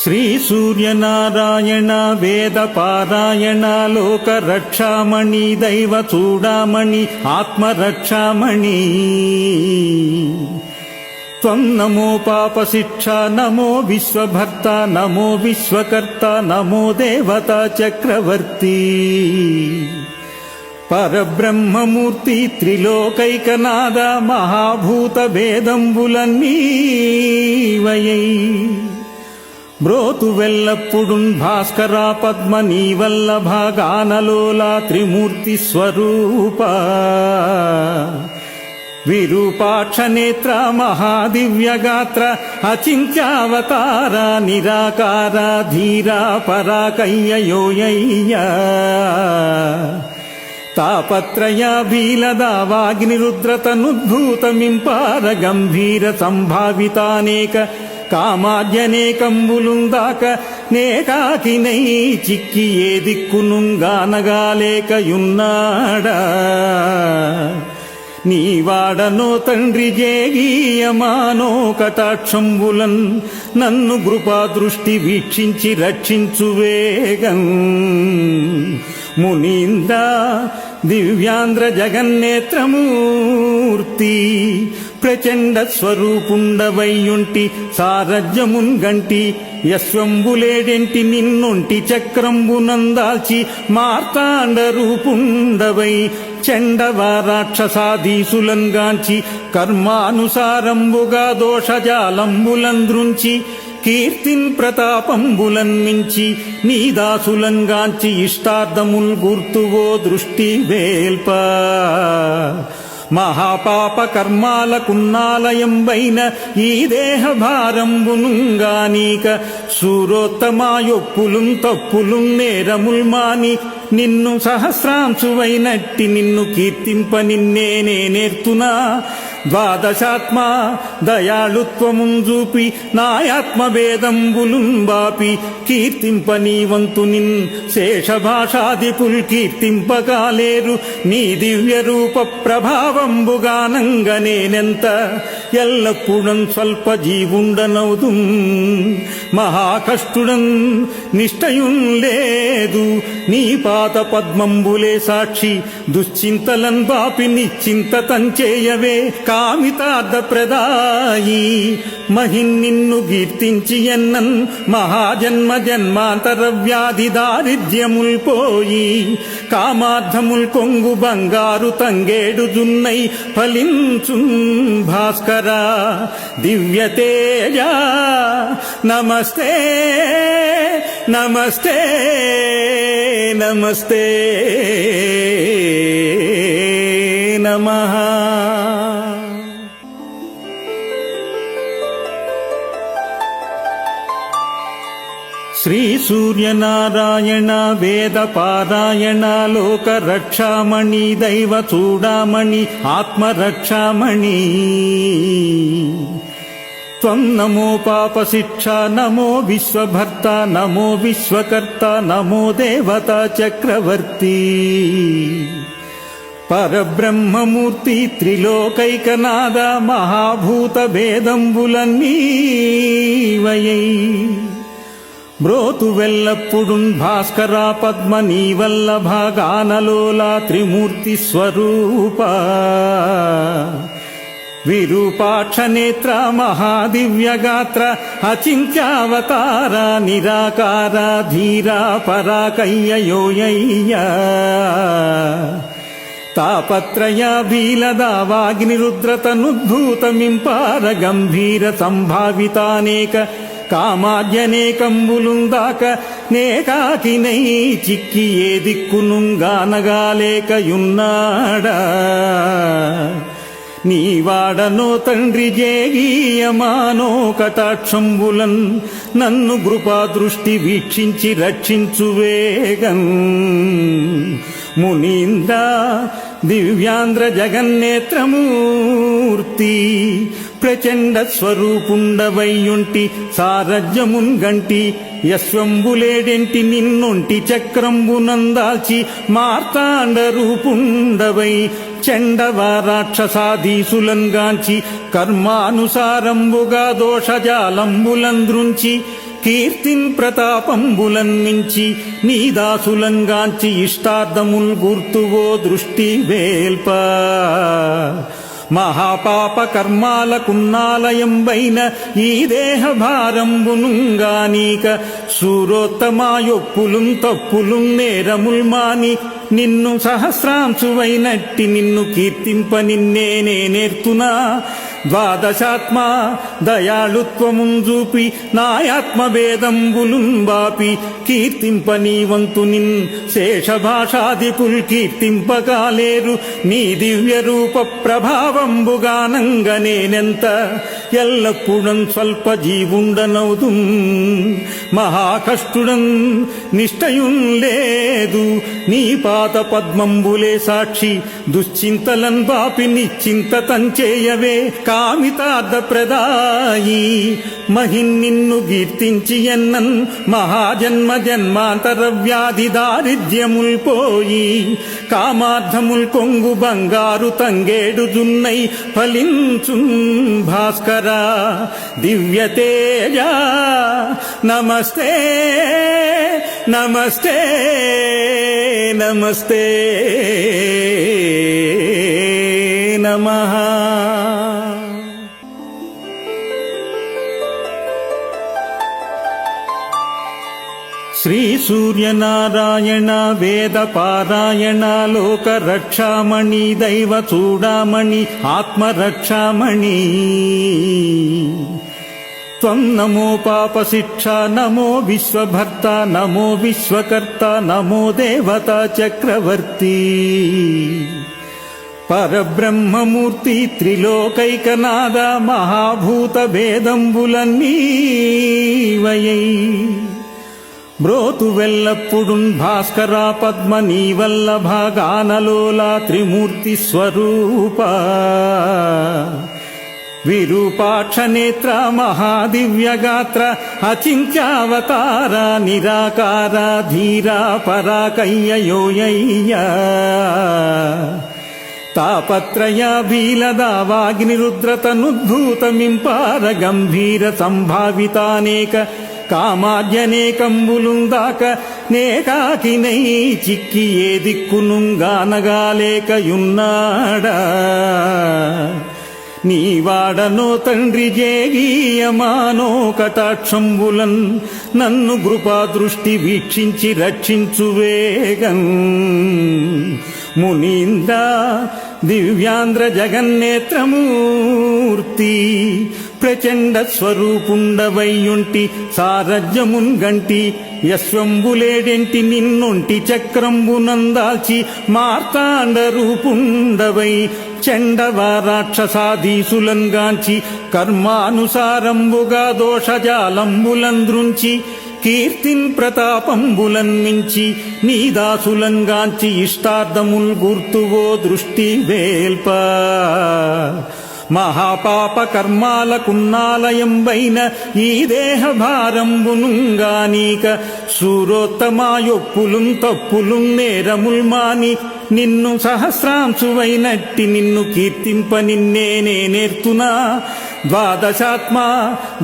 శ్రీ సూర్యనారాయణ వేద పారాయణ లోక రక్షామణి దైవ చూడామణి ఆత్మరక్షామణి త్వం నమో పాప శిక్ష నమో విశ్వభర్త నమో విశ్వకర్త నమో దేవతా చక్రవర్తి పరబ్రహ్మమూర్తి త్రిలోకైకనాద మహాభూత భేదంబులన్నీవయై బ్రోతు వెల్లప్పుడున్ భాస్కర పద్మ నీవల్లభ గానలోల త్రిమూర్తి స్వరూప విరూపాక్ష నేత్ర మహాదివ్యగాత్ర అచింత్యావతార నిరాకార ధీర పరాకయ్యయోయ్య తాపత్రయ భీలదావాగ్నిరుద్రతనుద్భూతమింపార గంభీర సంభావితానేక కామాద్యనేకంబులుందాక నేకాకినై చిక్కి ఏ దిక్కునుంగానగాలేకయున్నాడా నీవాడనో తండ్రి జేగీయమానో కటాక్షంబులన్ నన్ను కృపా దృష్టి వీక్షించి రక్షించు వేగం మునీంద్ర దివ్యాంధ్ర జగన్నేత్రమూర్తి ప్రచండ స్వరూపుండవయ్యుంటి సారథ్యమున్ గంటి యశ్వంబులేడెంటి నిన్నొంటి చక్రంబునందాల్చి మార్తాండ రూపుండవై చండవారాక్షసాధీసులంగాంచి కర్మానుసారంబుగా దోషజాలంబులంద్రుంచి కీర్తిన్ ప్రతాపంబులన్మించి నీదాసులంగాంచి ఇష్టార్థముల్ గుర్తువో దృష్టి వేల్ప మహాపాప కర్మాలకున్నాలయంబైన ఈ దేహ భారంబునుంగానీక సూరోత్తమాయొప్పులుం తప్పులుం నేరముల్ మాని నిన్ను సహస్రాంశువైనట్టి నిన్ను కీర్తింప నిన్నే నేనేర్తునా ద్వాదశాత్మ దయాళుత్వముం చూపి నాయాత్మభేదంబులున్ బాపి కీర్తింప నీ వంతు నిన్ శేషభాషాదిపుల్ కీర్తింపకాలేరు నీ దివ్య రూప ప్రభావంబుగానంగ నేనెంత ఎల్లప్పుడన్ స్వల్ప జీవుండనవుదు మహాకష్టుడన్ నిష్టయున్ లేదు నీ పాత పద్మంబులే సాక్షి దుశ్చింతలన్ బాపి నిశ్చింత తంచేయవే కామితార్థ ప్రదాయి మహిన్ నిన్ను కీర్తించి ఎన్నన్ మహాజన్మ జన్మాంతర వ్యాధి దారిద్ర్యముల్ పోయి కామార్థముల్ కొంగు బంగారు తంగేడు జున్నై ఫలించున్ భాస్కర దివ్య తేజ నమస్తే నమస్తే నమస్తే నమః. శ్రీ సూర్యనారాయణ వేద పారాయణ లోక రక్షామణి దైవ చూడామణి ఆత్మరక్షామణి త్వం నమో పాప శిక్ష నమో విశ్వభర్త నమో విశ్వకర్త నమో దేవతా చక్రవర్తి పరబ్రహ్మమూర్తి త్రిలోకైకనాద మహాభూత భేదంబులన్నీవయై బ్రోతు వెల్లప్పుడున్ భాస్కర పద్మ నీవల్లభ గానలోల త్రిమూర్తి స్వరూప విరూపాక్ష నేత్ర మహాదివ్యగాత్ర అచింత్యావతార నిరాకార ధీర పరాకయ్యయోయ్య తాపత్రయ భీలదావాగ్నిరుద్రతనుద్భూతమింపార గంభీర సంభావితానేక కామాద్యనేకంబులుందాక నేకాకినై చిక్కి ఏ దిక్కునుంగానగాలేకయున్నాడా నీవాడనో తండ్రి జేగీయమానో కటాక్షంబులన్ నన్ను కృపా దృష్టి వీక్షించి రక్షించు వేగం మునీంద్ర దివ్యాంధ్ర జగన్నేత్రమూర్తి ప్రచండ స్వరూపుండవయ్యుంటి సారథ్యమున్ గంటి యశ్వంబులేడెంటి నిన్నొంటి చక్రంబునందాల్చి మార్తాండ రూపుండవై చండవారాక్షసాధీసులంగాంచి కర్మానుసారంబుగా దోషజాలంబులంద్రుంచి కీర్తిన్ ప్రతాపంబులన్ మించి నీ దాసులంగాంచి ఇష్టార్థముల్ గుర్తువో దృష్టి వేల్ప మహాపాప కర్మాలకున్నాలయంబైన ఈ దేహ భారంబునుంగానీక సూరోత్తమాయొప్పులుం తప్పులుం నేరముల్ మాని నిన్ను సహస్రాంశువైనట్టి నిన్ను కీర్తింప నిన్నే నేర్తునా ద్వాదశాత్మ దయాళుత్వముం చూపి నాయాత్మభేదంబులున్ బాపి కీర్తింప నీ వంతు నిన్ శేషభాషాదిపుల్ కీర్తింపకాలేరు నీ దివ్య రూప ప్రభావంబుగానంగ నేనెంత ఎల్లప్పుడన్ స్వల్ప జీవుండనవుదున్ మహాకష్టుడన్ నిష్టయున్ లేదు నీ పాత పద్మంబులే సాక్షి దుశ్చింతలన్ బాపి నిశ్చింత తంచేయవే కామితార్థ ప్రదాయి మహిన్ నిన్ను కీర్తించి ఎన్నన్ మహాజన్మ జన్మాంతర వ్యాధి దారిద్ర్యముల్ పోయి కామార్థముల్ కొంగు బంగారు తంగేడు జున్నై ఫలించున్ భాస్కరా దివ్య తేజ నమస్తే నమస్తే నమస్తే నమః. శ్రీ సూర్యనారాయణ వేద పారాయణ లోక రక్షామణి దైవ చూడామణి ఆత్మరక్షామణి త్వం నమో పాప శిక్ష నమో విశ్వభర్త నమో విశ్వకర్త నమో దేవతా చక్రవర్తి పరబ్రహ్మమూర్తి త్రిలోకైకనాద మహాభూత భేదంబులన్నీవయై బ్రోతు వెల్లప్పుడున్ భాస్కరా పద్మ నీవల్లభ గానలోలా త్రిమూర్తి స్వరూప విరూపాక్ష నేత్ర మహాదివ్యగాత్ర అచింత్యావతార నిరాకార ధీరా పరాకయ్యయోయ్య తాపత్రయ భీలదావాగ్నిరుద్రతనుద్భూతమింపార గంభీర సంభావితానేక కామాద్యనేకంబులుందాక నేకాకినై చిక్కి ఏ దిక్కునుంగానగాలేకయున్నాడా నీవాడనో తండ్రి జేగీయమానో కటాక్షంబులన్ నన్ను కృపా దృష్టి వీక్షించి రక్షించు వేగం మునీంద్ర దివ్యాంధ్ర జగన్నేత్రమూర్తి ప్రచండ స్వరూపుండవయ్యుంటి సారథ్యమున్ గంటి యశ్వంబులేడెంటి నిన్నొంటి చక్రంబునందాల్చి మార్తాండ రూపుండవై చండవారాక్షసాధీసులంగాంచి కర్మానుసారంబుగా దోషజాలంబులంద్రుంచి కీర్తిన్ ప్రతాపంబులన్ మించి నీ దాసులంగాంచి ఇష్టార్థముల్ గుర్తువో దృష్టి వేల్ప మహాపాప కర్మాలకున్నాలయంబైన ఈ దేహ భారంబునుంగానీక సూరోత్తమాయొప్పులుం తప్పులుం నేరముల్ మాని నిన్ను సహస్రాంశువైనట్టి నిన్ను కీర్తింప నిన్నే నేర్తునా ద్వాదశాత్మ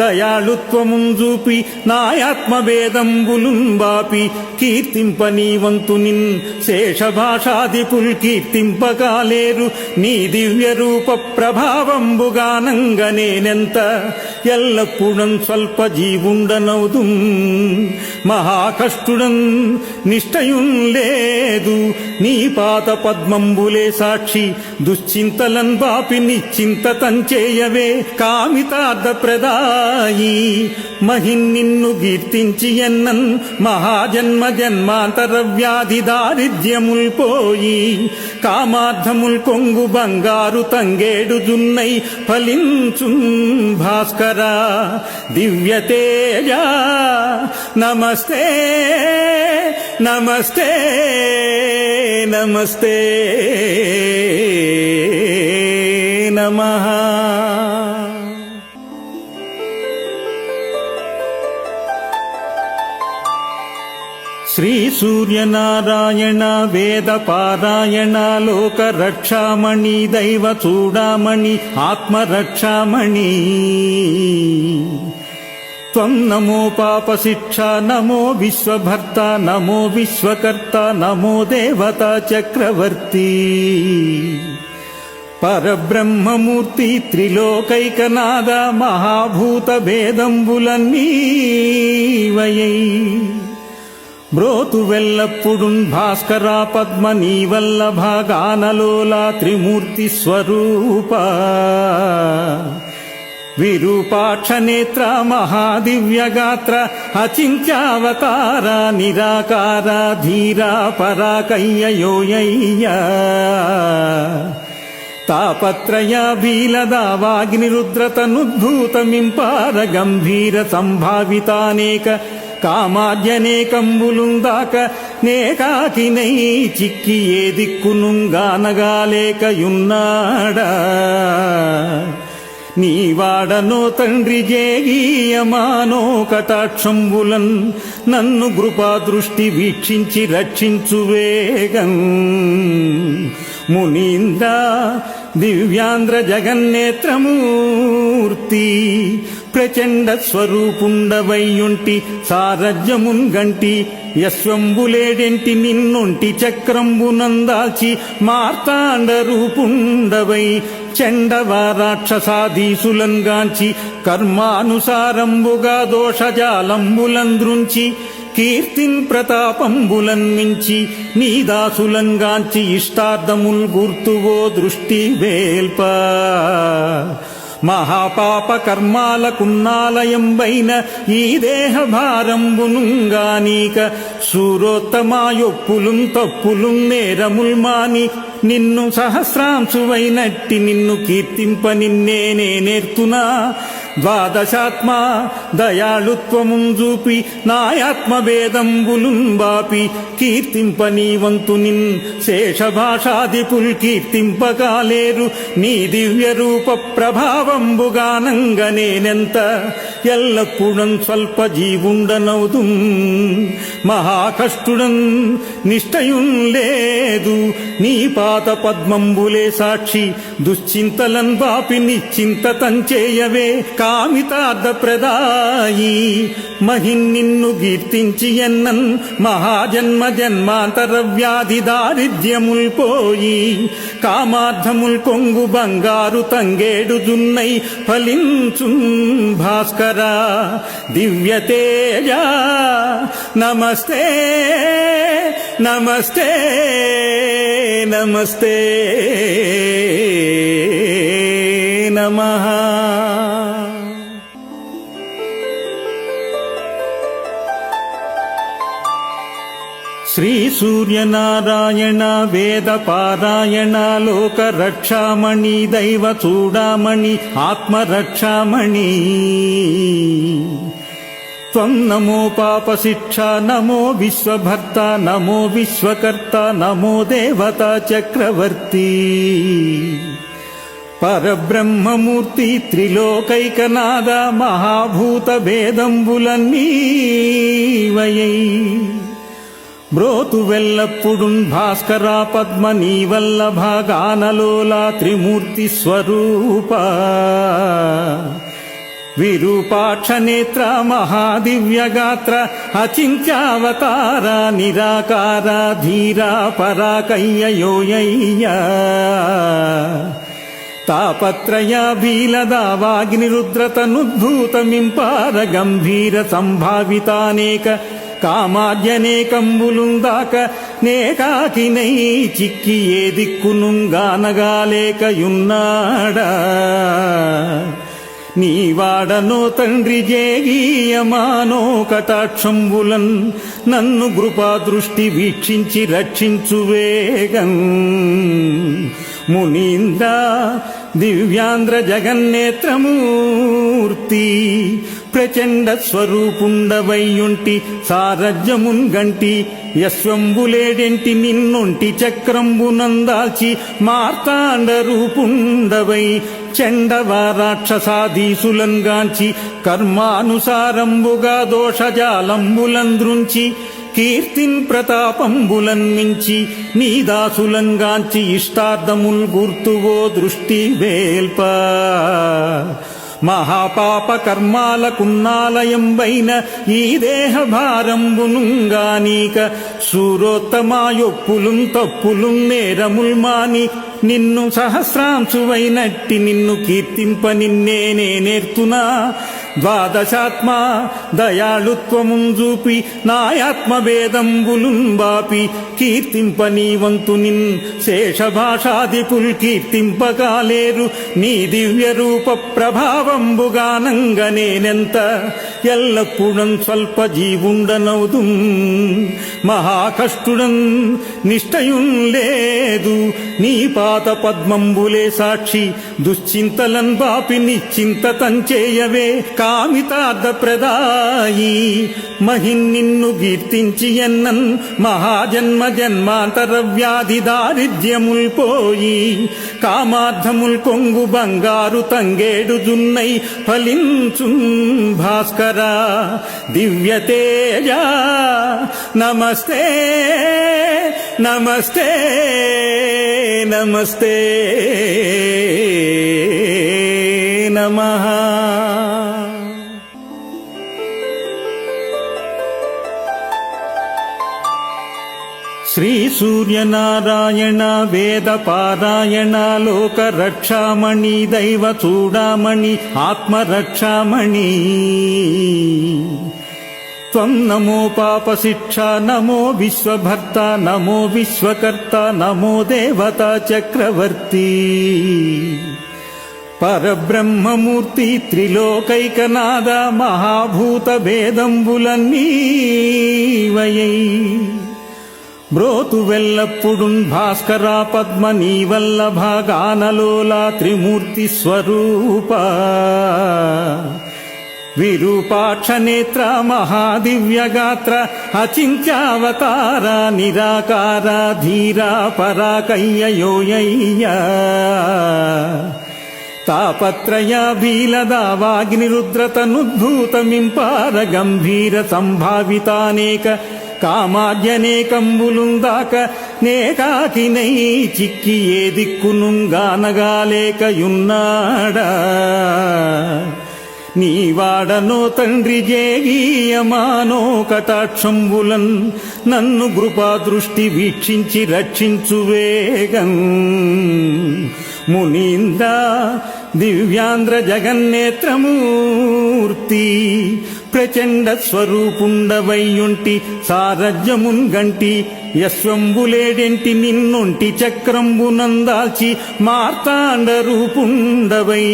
దయాళుత్వముం చూపి నాయాత్మభేదంబులున్ బాపి కీర్తింప నీ వంతు నిన్ శేషభాషాదిపుల్ కీర్తింపకాలేరు నీ దివ్య రూప ప్రభావంబుగానంగ నేనెంత ఎల్లప్పుడన్ స్వల్ప జీవుండనవుదున్ మహాకష్టుడన్ నిష్టయున్ లేదు నీ పాత పద్మంబులే సాక్షి దుశ్చింతలన్ బాపి నిశ్చింత తంచేయవే కామితార్థ ప్రదాయి మహిన్ నిన్ను కీర్తించి ఎన్నన్ మహాజన్మ జన్మాంతర వ్యాధి దారిద్ర్యముల్ పోయి కామార్థముల్ కొంగు బంగారు తంగేడు జున్నై ఫలించున్ భాస్కరా దివ్య తేజ నమస్తే నమస్తే నమస్తే నమః. శ్రీ సూర్యనారాయణ వేద పారాయణ లోక రక్షామణి దైవ చూడామణి ఆత్మరక్షామణి త్వం నమో పాపశిక్ష నమో విశ్వభర్త నమో విశ్వకర్త నమో దేవతా చక్రవర్తి పరబ్రహ్మమూర్తి త్రిలోకైకనాద మహాభూత భేదంబులన్నీవయై బ్రోతు వెల్లప్పుడున్ భాస్కర పద్మ నీవల్లభ గానలోలా త్రిమూర్తి స్వరూప విరూపాక్ష నేత్ర మహాదివ్యగాత్ర అచింత్యావతార నిరాకార ధీరా పరాకయ్యయోయ్య తాపత్రయ భీలదావాగ్నిరుద్రతనుద్భూతమింపార గంభీర సంభావితానేక కామాద్యనేకంబులుందాక నేకాకినై చిక్కి ఏ దిక్కునుంగానగాలేకయున్నాడా నీవాడనో తండ్రి జేగీయమానో కటాక్షంబులన్ నన్ను కృపా దృష్టి వీక్షించి రక్షించు వేగం మునీంద్ర దివ్యాంధ్ర జగన్నేత్రమూర్తి ప్రచండ స్వరూపుండవయ్యుంటి సారథ్యమున్ గంటి యశ్వంబులేడెంటి నిన్నుంటి చక్రంబునందాల్చి మార్తాండ రూపుండవై చండవారాక్షసాధీసులంగాంచి కర్మానుసారంబుగా దోషజాలంబులంద్రుంచి కీర్తిన్ ప్రతాపంబులన్ మించి నీ దాసులంగాంచి ఇష్టార్థముల్ గుర్తువో దృష్టి వేల్ప మహాపాప కర్మాలకున్నాలయంబైన ఈ దేహ భారంబునుంగానీక సూరోత్తమాయొప్పులుం తప్పులుం నేరముల్ మాని నిన్ను సహస్రాంశువైనట్టి నిన్ను కీర్తింప నిన్నే నేర్తునా ద్వాదశాత్మ దయాళుత్వముం చూపి నాయాత్మభేదంబులున్ బాపి కీర్తింప నీ వంతు నిన్ శేషభాషాదిపుల్ కీర్తింపకాలేరు నీ దివ్య రూప ప్రభావంబుగానంగ నేనెంత ఎల్లప్పుడన్ స్వల్ప జీవుండనవుదు మహాకష్టుడన్ నిష్టయున్ లేదు నీ పాత పద్మంబులే సాక్షి దుశ్చింతలన్ బాపి నిశ్చింత తంచేయవే కామితార్థ ప్రదాయి మహిన్ నిన్ను కీర్తించి ఎన్నన్ మహాజన్మ జన్మాంతర వ్యాధి దారిద్ర్యముల్ పోయి కామార్థముల్ కొంగు బంగారు తంగేడు జున్నై ఫలించున్ భాస్కర దివ్య తేజ నమస్తే నమస్తే నమస్తే నమః శ్రీ సూర్యనారాయణ వేద పారాయణ లోక రక్షామణి దైవ చూడామణి ఆత్మ రక్షామణి త్వం నమో పాపశిక్ష నమో విశ్వభర్త నమో విశ్వకర్త నమో దేవతా చక్రవర్తి పరబ్రహ్మమూర్తి త్రిలోకైకనాద మహాభూత భేదంబులన్నీవయై బ్రోతు వెల్లప్పుడున్ భాస్కర పద్మ నీవల్లభ గానలోలా త్రిమూర్తి స్వరూప విరూపాక్ష నేత్ర మహాదివ్యగాత్ర అచింత్యావతార నిరాకార ధీరా పరాకయ్యయోయ్య తాపత్రయ భీలదావాగ్నిరుద్రతనుద్భూతమింపార గంభీర సంభావితానేక కామాద్యనేకంబులుందాక నేకాకినై చిక్కి ఏ దిక్కునుంగానగాలేకయున్నాడా నీవాడనో తండ్రి జేగీయమానో కటాక్షంబులన్ నన్ను కృపా దృష్టి వీక్షించి రక్షించు వేగం మునీంద్ర దివ్యాంధ్ర జగన్నేత్రమూర్తి ప్రచండ స్వరూపుండవయ్యుంటి సారథ్యమున్ గంటి యశ్వంబులేడెంటి నిన్నుంటి చక్రంబునందాల్చి మార్తాండ రూపుండవై చండవారాక్షసాధీసులంగాంచి కర్మానుసారంబుగా దోషజాలంబులంద్రుంచి కీర్తిన్ ప్రతాపంబులన్ మించి నీ దాసులంగాంచి ఇష్టార్థముల్ గుర్తువో దృష్టి వేల్ప మహాపాప కర్మాలకున్నాలయంబైన ఈ దేహ భారంబునుంగానీక సూరోత్తమాయొప్పులుం తప్పులుం నేరముల్ మాని నిన్ను సహస్రాంశువైనట్టి నిన్ను కీర్తింప నిన్నే నేర్తునా ద్వాదశాత్మ దయాళుత్వముం చూపి నాయాత్మభేదంబులుం బాపి కీర్తింప నీ వంతు నిన్ శేషభాషాదిపుల్ కీర్తింపకాలేరు నీ దివ్య రూప ప్రభావంబుగానంగ నేనెంత ఎల్లప్పుడం స్వల్ప జీవుండనవుదు మహాకష్టుడన్ నిష్టయున్ లేదు నీ పాత పద్మంబులే సాక్షి దుశ్చింతలన్ బాపి నిశ్చింత తంచేయవే కామితార్థ ప్రదాయి మహిన్ నిన్ను కీర్తించి ఎన్నన్ మహాజన్మ జన్మాంతర వ్యాధి దారిద్ర్యముల్ పోయి కామార్థముల్ కొంగు బంగారు తంగేడు జున్నై ఫలించున్ భాస్కరా దివ్య తేజ నమస్తే నమస్తే నమస్తే నమః. శ్రీ సూర్యనారాయణ వేద పారాయణ లోక రక్షామణి దైవ చూడామణి ఆత్మరక్షామణి త్వం నమో పాప శిక్ష నమో విశ్వభర్త నమో విశ్వకర్త నమో దేవతా చక్రవర్తి పరబ్రహ్మమూర్తి త్రిలోకైకనాద మహాభూత భేదంబులన్నీవయై బ్రోతు వెల్లప్పుడున్ భాస్కరా పద్మ నీవల్లభ గానలోలా త్రిమూర్తి స్వరూప విరూపాక్ష నేత్ర మహాదివ్యగాత్ర అచింత్యావతార నిరాకార ధీరా పరాకయ్యయోయ్య తాపత్రయ భీలదావాగ్నిరుద్రతనుద్భూతమింపార గంభీర సంభావితానేక కామాద్యనేకంబులుందాక నేకాకినై చిక్కి ఏ దిక్కునుంగానగాలేకయున్నాడా నీవాడనో తండ్రి జేగీయమానో కటాక్షంబులన్ నన్ను కృపాదృష్టి వీక్షించి రక్షించు వేగం మునీంద్ర దివ్యాంధ్ర జగన్నేత్రమూర్తి ప్రచండ స్వరూపుండవయ్యుంటి సారథ్యమున్ గంటి యశ్వంబులేడెంటి నిన్నుంటి చక్రంబునందాల్చి మార్తాండ రూపుండవై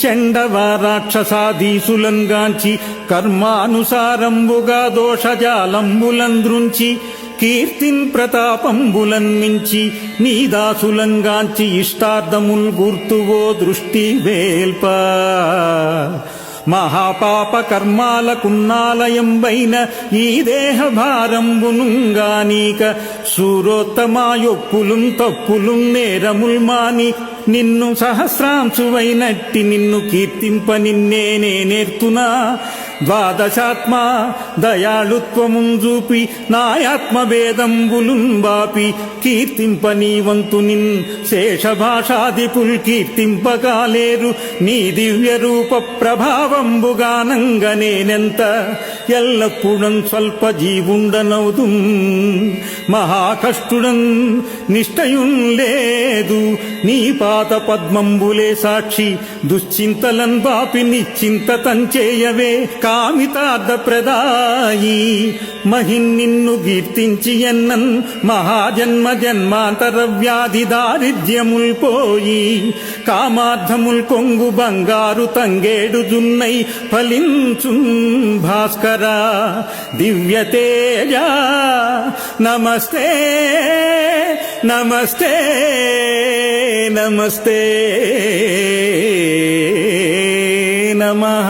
చండవారాక్షసాదీసులంగాంచి కర్మానుసారంబుగా దోషజాలంబులంద్రుంచి కీర్తిన్ ప్రతాపంబులన్ మించి నీదాసులంగాంచి ఇష్టార్థముల్ గుర్తువో దృష్టి వేల్ప మహాపాప కర్మాలకున్నాలయంబైన ఈ దేహ భారంబునుంగానీక సూరోత్తమాయొప్పులుం తప్పులుం నేరముల్ మాని నిన్ను సహస్రాంశువైనట్టి నిన్ను కీర్తింప నిన్నే నేర్తునా ద్వాదశాత్మ దయాళుత్వముం చూపి నాయాత్మభేదంబులుం బాపి కీర్తింప నీ వంతు నిన్ శేషభాషాదిపుల్ కీర్తింపకాలేరు నీ దివ్య రూప ప్రభావంబుగానంగ నేనెంత ఎల్లప్పుడం స్వల్ప జీవుండనవుదు మహాకష్టుడన్ నిష్టయున్ లేదు నీ పాత పద్మంబులే సాక్షి దుశ్చింతలన్ బాపి నిశ్చింత తంచేయవే కామితార్థ ప్రదాయి మహిన్ నిన్ను కీర్తించి ఎన్నన్ మహాజన్మ జన్మాంతర వ్యాధి దారిద్ర్యముల్ పోయి కామార్థముల్ కొంగు బంగారు తంగేడు జున్నై ఫలించున్ భాస్కరా దివ్య తేజ నమస్తే నమస్తే నమస్తే నమః.